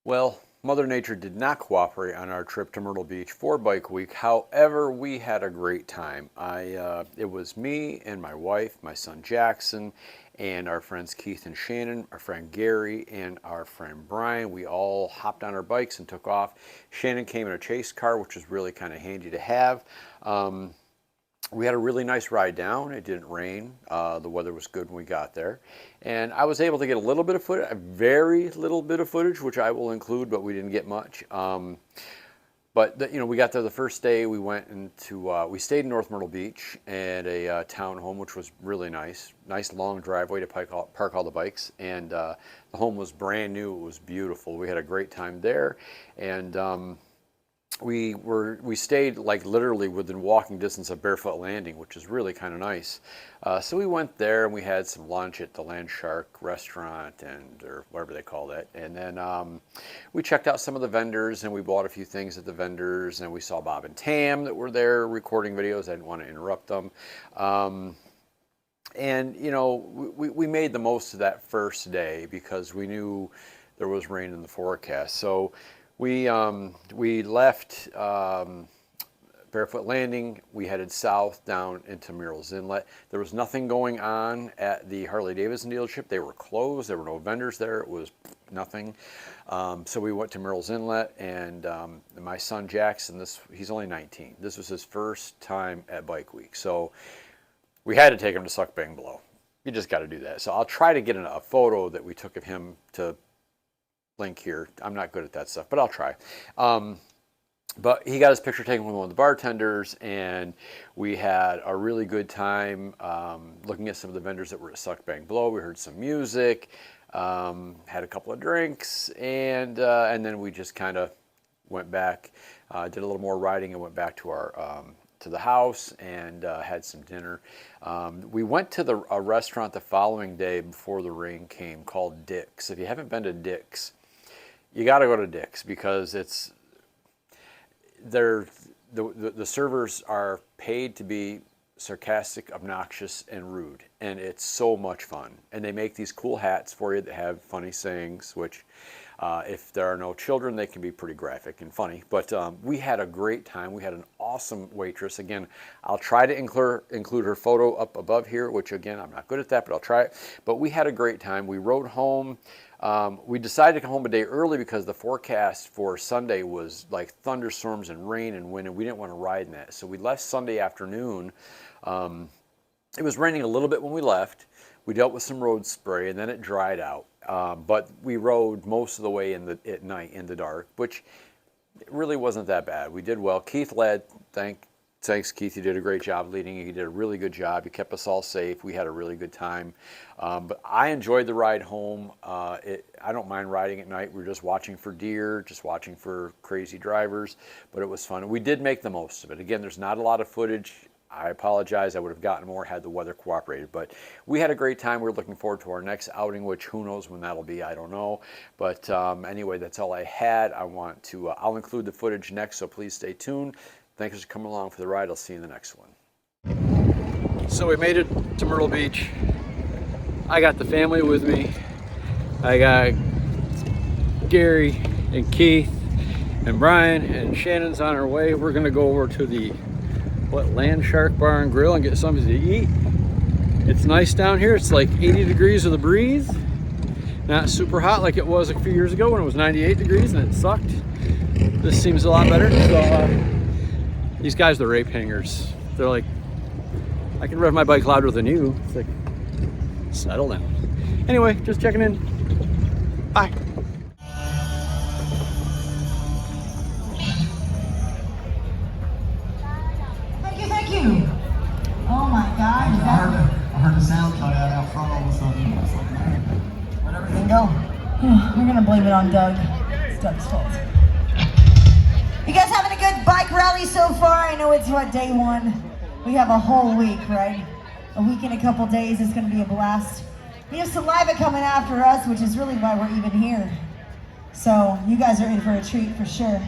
Well, Mother Nature did not cooperate on our trip to Myrtle Beach for Bike Week. However, we had a great time. It was me and my wife, my son Jackson, and our friends Keith and Shannon, our friend Gary, and our friend Brian. We all hopped on our bikes and took off. Shannon came in a chase car, which was really kind of handy to have. We had a really nice ride down. It didn't rain. The weather was good when we got there. And I was able to get a little bit of footage, a very little bit of footage, which I will include, but we didn't get much. We got there the first day. We went we stayed in North Myrtle Beach at a townhome, which was really nice. Nice long driveway to park all the bikes. And the home was brand new. It was beautiful. We had a great time there. And we stayed like literally within walking distance of Barefoot Landing, which is really kind of nice. So we went there and we had some lunch at the Land Shark restaurant or whatever they call it. And then we checked out some of the vendors and we bought a few things at the vendors, and we saw Bob and Tam that were there recording videos. I didn't want to interrupt them. We made the most of that first day because we knew there was rain in the forecast. So we left Barefoot Landing. We headed south down into Murrells Inlet. There was nothing going on at the Harley-Davidson dealership. They were closed. There were no vendors there. It was nothing. So we went to Murrells Inlet, and my son Jackson, he's only 19. This was his first time at Bike Week. So we had to take him to Suck Bang Blow. You just got to do that. So I'll try to get a photo that we took of him to link here. I'm not good at that stuff, but I'll try. But he got his picture taken with one of the bartenders, and we had a really good time looking at some of the vendors that were at Suck Bang Blow. We heard some music, had a couple of drinks, and then we just kind of went back, did a little more riding, and went back to our to the house and had some dinner. We went to a restaurant the following day before the rain came called Dick's. If you haven't been to Dick's, you got to go to Dick's because the servers are paid to be sarcastic, obnoxious, and rude, and it's so much fun. And they make these cool hats for you that have funny sayings, which if there are no children, they can be pretty graphic and funny. But we had a great time. We had an awesome waitress. Again, I'll try to include her photo up above here, which again, I'm not good at that, but I'll try it. But we had a great time. We rode home. We decided to come home a day early because the forecast for Sunday was like thunderstorms and rain and wind, and we didn't want to ride in that. So we left Sunday afternoon. It was raining a little bit when we left. We dealt with some road spray, and then it dried out. But we rode most of the way at night in the dark, which really wasn't that bad. We did well. Keith led. Thanks, Keith. You did a great job leading. You did a really good job. You kept us all safe. We had a really good time. But I enjoyed the ride home. I don't mind riding at night. We were just watching for deer, just watching for crazy drivers, but it was fun. We did make the most of it. Again, there's not a lot of footage. I apologize. I would have gotten more had the weather cooperated, but we had a great time. We're looking forward to our next outing, which who knows when that'll be. I don't know. But anyway, that's all I had. I'll include the footage next, so please stay tuned. Thanks for coming along for the ride. I'll see you in the next one. So we made it to Myrtle Beach. I got the family with me. I got Gary and Keith and Brian, and Shannon's on her way. We're gonna go over to the Land Shark Bar and Grill and get something to eat. It's nice down here. It's like 80 degrees with a breeze. Not super hot like it was a few years ago when it was 98 degrees and it sucked. This seems a lot better. So these guys, they're rape hangers. They're like, I can rev my bike louder than you. It's like, settle down. Anyway, just checking in. Bye. Thank you. Oh my God. I heard the sound cut out front all of a sudden. Where'd everything go? We're gonna blame it on Doug. It's Doug's fault. You guys having a good bike rally so far? I know it's day one. We have a whole week, right? A week and a couple days. It's gonna be a blast. We have Saliva coming after us, which is really why we're even here. So you guys are in for a treat for sure.